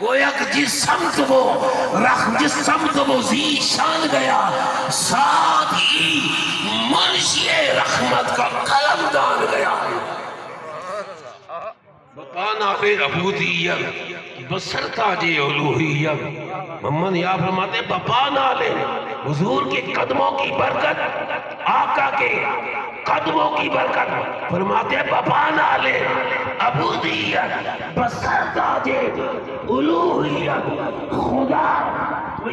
گویا کہ جس سمت وہ ذی شان گیا، ساتھ ہی منشی رحمت کا قلم دان گیا۔ بپانا پہ عبودیت بسر تاج الوہیت۔ محمد یا فرماتے بپانا لے حضور کے قدموں کی برکت، آقا کے قدموں کی برکت، فرماتے بپانا لے عبودیت بسر تاج الوہیت۔ خدا تو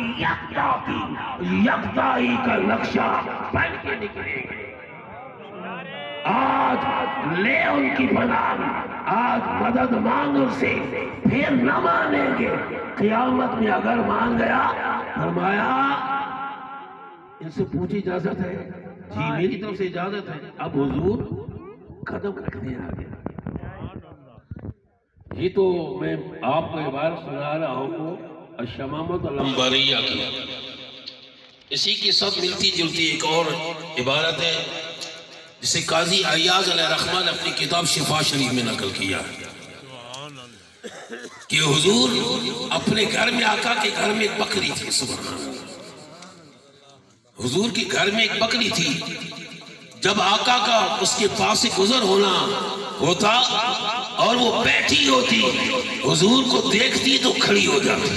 یکتائی کا نقشہ بن کے نکلے گے۔ آج لے ان کی پناہ، آج مدد مانگ ان سے، پھر نہ مانیں گے۔ قیامت میں اگر مان گیا، فرمایا ان سے پوچھی اجازت ہے؟ جی میری طرف سے اجازت ہے۔ اب حضور قدم رکھنے آگے۔ یہ تو میں آپ کو عبارت سنا رہا ہوں الشمامۃ العنبریہ کی۔ اسی کے ساتھ ملتی جلتی ایک اور عبارت ہے جسے قاضی عیاض علیہ الرحمن اپنی کتاب شفا شریف میں نقل کیا ہے کہ حضور اپنے گھر میں، آقا کے گھر میں ایک بکری تھی۔ سبحان اللہ، حضور کے گھر میں ایک بکری تھی۔ جب آقا کا اس کے پاس سے گزر ہونا ہوتا اور وہ بیٹھی ہوتی، حضور کو دیکھتی تو کھڑی ہو جاتی۔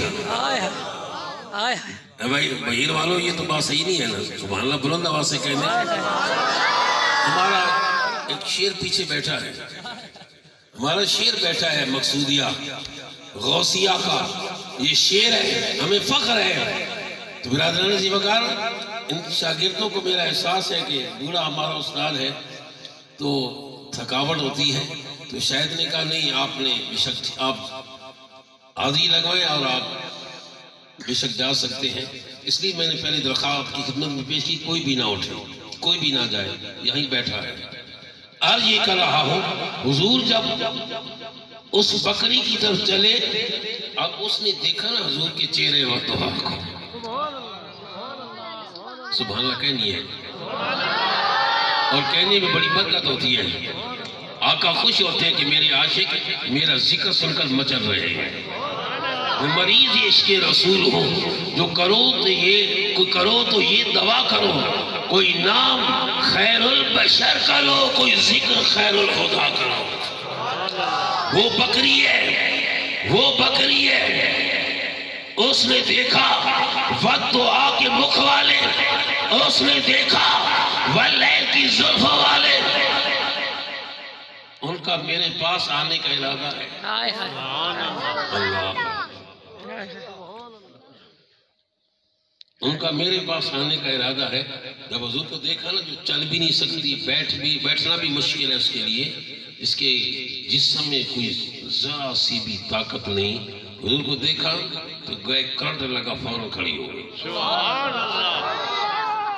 بھائی بہیر والوں، یہ تو بات صحیح نہیں ہے نا؟ سبحان اللہ بلند آواز سے کہنے۔ ہمارا ایک شیر پیچھے بیٹھا ہے، ہمارا شیر بیٹھا ہے مقصودیہ غوثیہ کا، یہ شیر ہے، ہمیں فخر ہے۔ تو برادران جی وقار، ان شاگردوں کو میرا احساس ہے کہ بوڑھا ہمارا استاد ہے تو تھکاوٹ ہوتی ہے، تو شاید نے کہا نہیں، آپ نے بشک آپ حاضری لگوائیں اور آپ بشک جا سکتے ہیں۔ اس لیے میں نے پہلے درخواست کی خدمت میں پیش کی، کوئی بھی نہ اٹھے، کوئی بھی نہ جائے، یہیں بیٹھا ہے۔ آج یہ کر رہا ہوں، حضور جب اس بکری کی طرف چلے، اب اس نے دیکھا نا حضور کے چہرے وضحا کو، سبحان اللہ کہنی ہے، اور کہنے میں بڑی برکت ہوتی ہے۔ آقا خوش ہوتے ہیں کہ میرے عاشق میرا ذکر سن کر مچل رہے ہیں۔ میں مریض عشق رسول ہوں، جو کرو تو یہ دوا کرو، کوئی نام خیر البشر کا لو، کوئی ذکر خیر الخدا کرو۔ وہ بکری ہے، اس نے دیکھا والدعا کے مکھ والے، اس نے دیکھا واللیل کی زلف والے، ان کا میرے پاس آنے کا ارادہ ہے۔ اللہ، ان کا میرے پاس آنے کا ارادہ ہے۔ جب حضور کو دیکھا نا، جو چل بھی نہیں سکتی، بیٹھنا بھی مشکل ہے اس کے لیے، اس کے جسم میں کوئی ذرا سی بھی طاقت نہیں، حضور کو دیکھا تو گئے کرنٹ لگا، فوراً کھڑی ہو گئی۔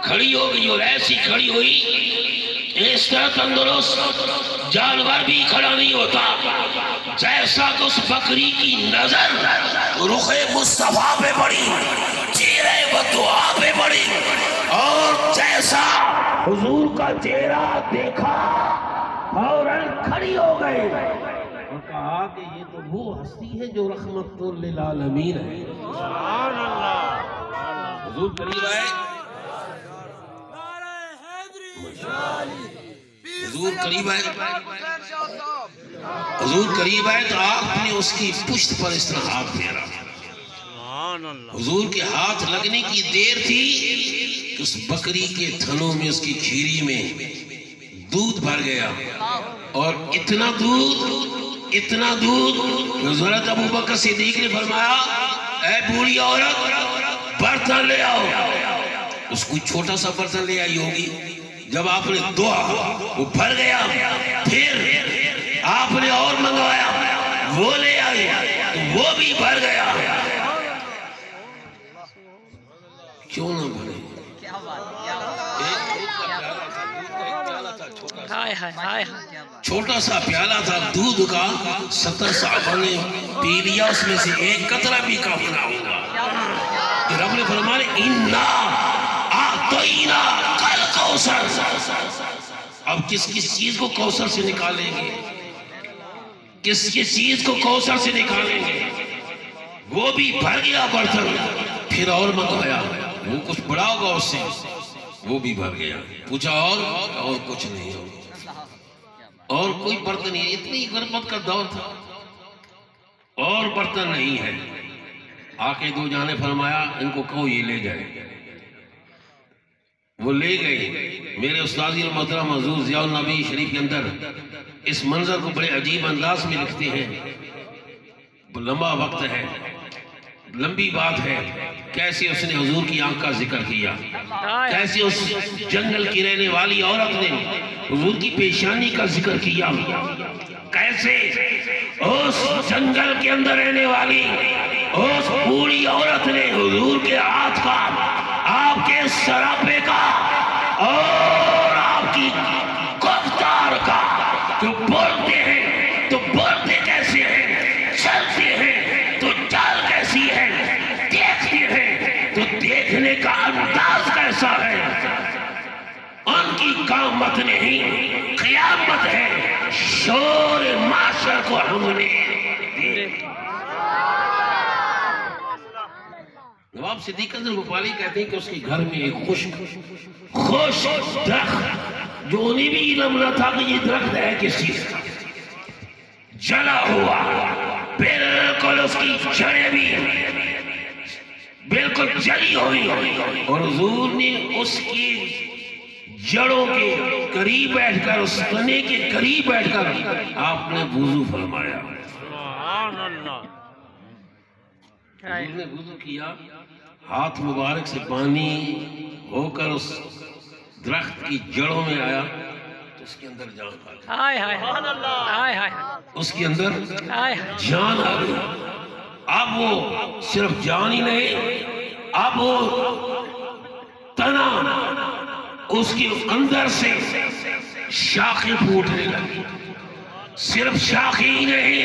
کھڑی ہو گئی، اور ایسی کھڑی ہوئی اس طرح تندرست جانور بھی کھڑا نہیں ہوتا، جیسا کہ اس بکری کی نظر رخ مصطفیٰ پہ پڑی، چہرے بدعا پہ پڑی، اور جیسا حضور کا چہرہ دیکھا فوراً کھڑی ہو گئے، اور کہا کہ یہ تو وہ ہستی ہے جو رحمت للعالمین ہے۔ حضور قریب آئے، حضور قریب آئے تو آپ نے اس کی پشت پر اس طرح ہاتھ پھیرا۔ حضور کے ہاتھ لگنے کی دیر تھی کہ اس بکری کے تھنوں میں، اس کی کھیری میں دودھ بھر گیا، اور اتنا دودھ حضرت ابوبکر صدیق نے فرمایا اے بوڑھی عورت برتن لے آؤ۔ اس کو چھوٹا سا برتن لے آئی ہوگی، جب آپ نے دعا وہ بھر گیا، پھر آپ نے اور منگوایا، وہ لے آئے تو وہ بھی بھر گیا۔ کیوں نہ بھرے؟ چھوٹا سا پیالہ تھا دودھ کا، 70 صحابہ نے پی لیا، اس میں سے ایک قطرہ بھی کافی نہ ہوگا۔ کہ رب نے فرمایا اِنَّا أَعْطَيْنَا الْكَوْثَرَ۔ اب کس چیز کو کوثر سے نکالیں گے؟ کس چیز کو کوثر سے نکالیں گے، وہ بھی بھر گیا برتن، پھر اور منگایا، وہ کچھ بڑا ہوگا اس سے، وہ بھی بھر گیا، پوچھا اور کچھ نہیں ہو، اور کوئی برتن نہیں، اتنی غربت کا دور تھا، اور برتن نہیں ہے۔ آقا دو جہاں نے فرمایا ان کو کہو یہ لے جائے، وہ لے گئے۔ میرے استاذی المحترم حضور ضیاء النبی شریف کے اندر اس منظر کو بڑے عجیب انداز میں لکھتے ہیں، لمبا وقت ہے، لمبی بات ہے، کیسے اس نے حضور کی آنکھ کا ذکر کیا، کیسے اس جنگل کی رہنے والی عورت نے حضور کی پیشانی کا ذکر کیا، کیسے اس جنگل کے اندر رہنے والی اس بوڑھی عورت نے حضور کے ہاتھ کا، آپ کے سراپے کا اور آپ کی گفتار کا، جو بولتے ہیں تو بولتے کیسے ہیں، چلتے ہیں تو چال کیسی ہے، دیکھتے ہیں تو دیکھنے کا انداز کیسا ہے، ان کی قامت نہیں قیامت ہے، شور معاشر کو ہم نے دیکھا۔ نواب صدیق اکبر بھوپالی کہتے ہیں کہ اس کے گھر میں ایک خوش درخت، جو انہیں بھی علم نہ تھا کہ یہ درخت ہے کس چیز کا، جلا ہوا، بالکل اس کی جڑیں بھی بالکل جلی ہوئی، اور حضور نے اس کی جڑوں کے قریب بیٹھ کر، اس تنے کے قریب بیٹھ کر آپ نے وضو فرمایا، حضور نے وضو کیا، ہاتھ مبارک سے پانی ہو کر اس درخت کی جڑوں میں آیا تو اس کے اندر جان آ گئی، اس کے اندر جان آ گئی۔ اب وہ صرف جان ہی نہیں، اب وہ تنا اس کے اندر سے شاخیں پھوٹنے لگی، صرف شاخیں ہی نہیں،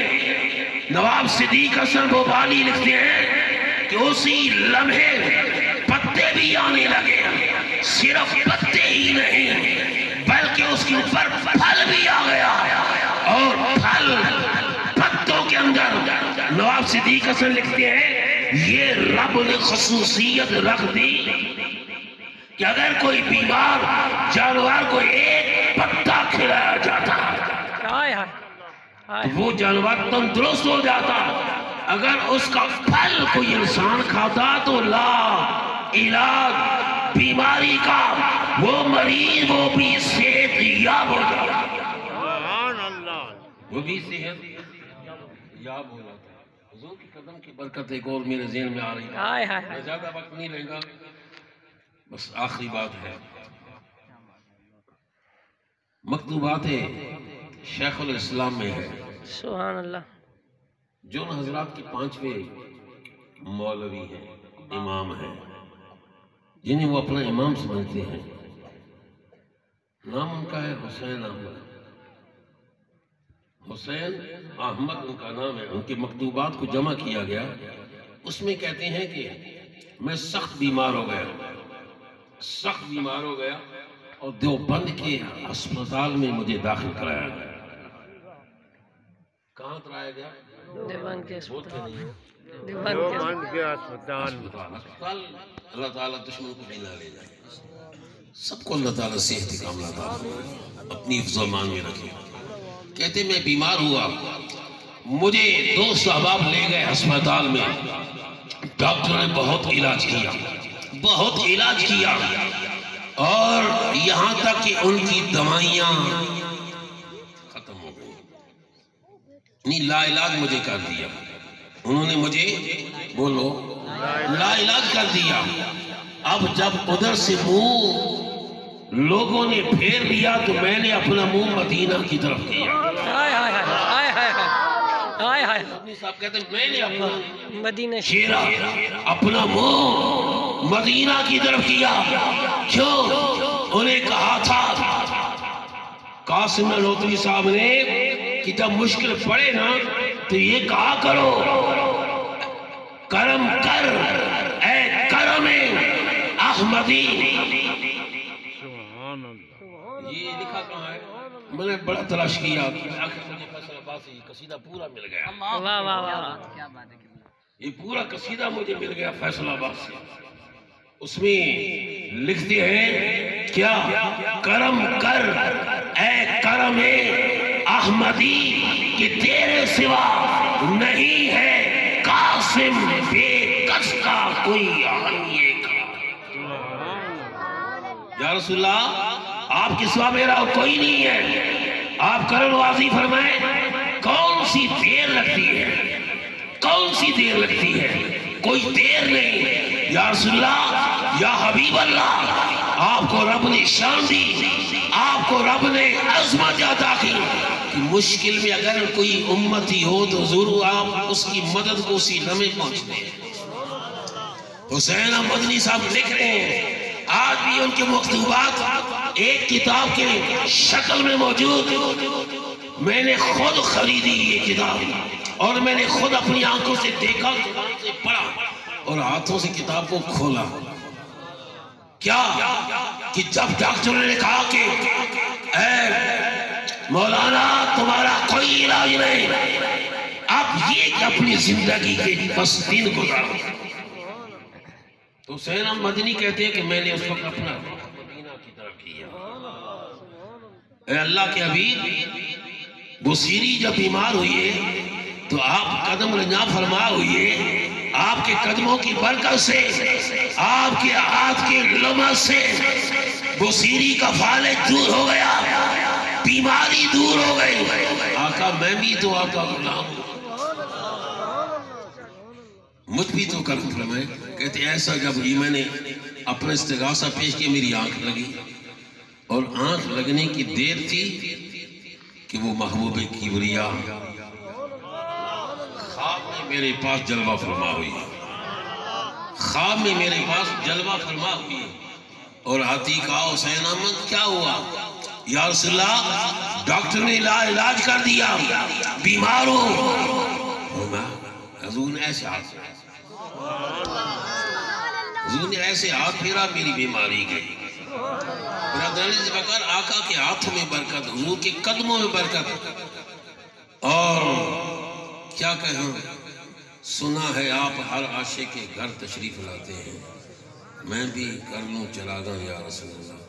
نواب صدیق حسن بھوپالی لکھتے ہیں کہ اسی لمحے پتے بھی آنے لگے، صرف پتے ہی نہیں بلکہ اس کے اوپر پھل بھی آ گیا، اور پھل پتوں کے اندر نواب صدیق حسن لکھتے ہیں یہ رب نے خصوصیت رکھ دی کہ اگر کوئی بیمار جانور کو ایک پتا کھلایا جاتا تو وہ جانور تندرست ہو جاتا، اگر اس کا پھل کوئی انسان کھاتا تو لا علاج بیماری کا وہ مریض وہ بھی صحت یاب ہو جاتا، وہ بھی صحت یاب ہو جاتا۔ حضور کی قدم کی برکت ایک اور میرے ذہن میں آ رہی ہے، میں زیادہ وقت نہیں لیں گا، بس آخری بات ہے، مکتوبات شیخ الاسلام میں ہے، سبحان اللہ، جو حضرات کے 5ویں مولوی ہیں، امام ہیں، جنہیں وہ اپنا امام سمجھتے ہیں، نام ان کا ہے حسین احمد، حسین احمد ان کا نام ہے، ان کے مکتوبات کو جمع کیا گیا، اس میں کہتے ہیں کہ میں سخت بیمار ہو گیا اور دیوبند کے ہسپتال میں مجھے داخل کرایا گیا۔ کہاں کرایا گیا؟ دیوبند کے ہسپتال۔ اللہ تعالیٰ دشمن کو بھی نہ لے جائے، سب کو اللہ تعالیٰ صحت کاملہ عطا فرمائے، اپنی حفظ و امان میں رکھے۔ کہتے میں بیمار ہوا، مجھے 2 احباب لے گئے ہسپتال میں، ڈاکٹر نے بہت علاج کیا اور یہاں تک کہ ان کی دوائیاں ختم ہو گئی، نہیں لا علاج مجھے کر دیا، انہوں نے مجھے بولو لا علاج کر دیا۔ اب جب ادھر سے منہ لوگوں نے پھیر لیا تو میں نے اپنا منہ مدینہ کی طرف کیا۔ اپنی صاحب کہتے ہیں میں نے اپنا مدینہ چہرہ اپنا منہ مدینہ کی طرف کیا، کیوں؟ انہیں کہا تھا قاسم نانوتوی صاحب نے کہ جب مشکل پڑے نا تو یہ کہا کرو کرم کر اے کرم احمدی۔ یہ لکھا کہاں ہے؟ میں نے بڑا تلاش کیا، آخر مجھے فیصل عباس سے یہ قصیدہ پورا مل گیا. واہ واہ واہ. یہ پورا قصیدہ مجھے مل گیا فیصل آباد سے. اس میں لکھتے ہیں کیا؟ کرم کر اے کرم احمدی کہ تیرے سوا نہیں ہے قاسم بے کس کا کوئی آئیے کا. یا رسول اللہ آپ کے سوا میرا کوئی نہیں ہے. آپ کرم نوازی فرمائیں کون سی دیر لگتی ہے، کون سی دیر لگتی ہے؟ کوئی دیر نہیں. یا رسول اللہ یا حبیب اللہ آپ کو رب نے شان دی، آپ کو رب نے عظمت عطا کی کہ مشکل میں اگر کوئی امتی ہو تو ضرور آپ اس کی مدد کو اسی لمحے پہنچتے ہیں. حسین مدنی صاحب لکھ رہے ہیں آج بھی ان کے مکتوبات ایک کتاب کے شکل میں موجود. میں نے خود خریدی یہ کتاب اور میں نے خود اپنی آنکھوں سے دیکھا، پڑھا اور ہاتھوں سے کتاب کو کھولا. کیا کہ جب ڈاکٹر نے کہا کہ اے مولانا تمہارا کوئی علاج نہیں، اب یہ کہ اپنی زندگی کے بس دن گزارو. تو حسین مدنی کہتے ہیں کہ میں نے اس وقت اپنا مدینہ کی طرف کیا. اے اللہ کے حبیب بصیری جب بیمار ہوئے تو آپ قدم رجا فرما ہوئے. آپ کے قدموں کی برکت سے، آپ کے ہاتھ کے لمس سے بصیری کا فالج دور ہو گیا، بیماری دور ہو گئی. آقا میں بھی تو آقا غلام ہوں، مجھ بھی تو کرم فرمائے. کہتے ایسا جب یہ میں نے اپنا استغاثہ پیش کیا میری آنکھ لگی، اور آنکھ لگنے کی دیر تھی کہ وہ محبوب کبریا خواب میں میرے پاس جلوہ فرما ہوئی، خواب میں میرے پاس جلوہ فرما ہوئی. اور آتی کہا حسین احمد کیا ہوا؟ یا رسول اللہ ڈاکٹر نے علاج کر دیا، بیمار ہوں. حضور نے ایسے ہاتھ حضور نے ایسے ہاتھ پھیرا میری بیماری گئی. برادرانی ذبکر آقا کے ہاتھوں میں برکت، حضور کے قدموں میں برکت. اور کیا کہوں، سنا ہے آپ ہر عاشق کے گھر تشریف لاتے ہیں، میں بھی کر لوں چراغاں یا رسول اللہ.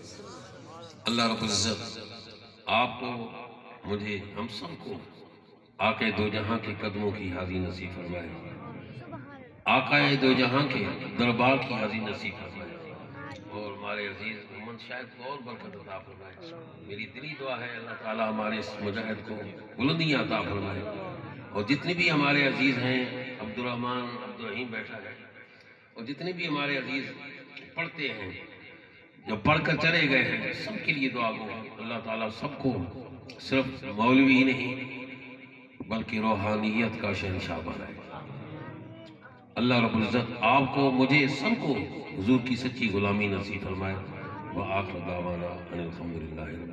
اللہ رب العزت آپ کو مجھے ہم سب کو آقا دو جہاں کے قدموں کی حاضری نصیب فرمائے، آقا دو جہاں کے دربار کی حاضری نصیب فرمائے، اور ہمارے عزیز محمد شاہد کو اور برکت عطا فرمائے. میری دلی دعا ہے اللہ تعالیٰ ہمارے اس مجاہد کو بلندیاں عطا فرمائے. اور جتنے بھی ہمارے عزیز ہیں، عبدالرحمن عبدالرحیم بیٹھا ہے، اور جتنے بھی ہمارے عزیز پڑھتے ہیں جو پڑھ کر چلے گئے ہیں، سب کے لیے دعا گو. اللہ تعالیٰ سب کو صرف مولوی ہی نہیں بلکہ روحانیت کا شہنشاہ بنائے. اللہ رب العزت آپ کو مجھے سب کو حضور کی سچی غلامی نصیب فرمائے. وآخر دعوانا ان الحمدللہ رب العالمین.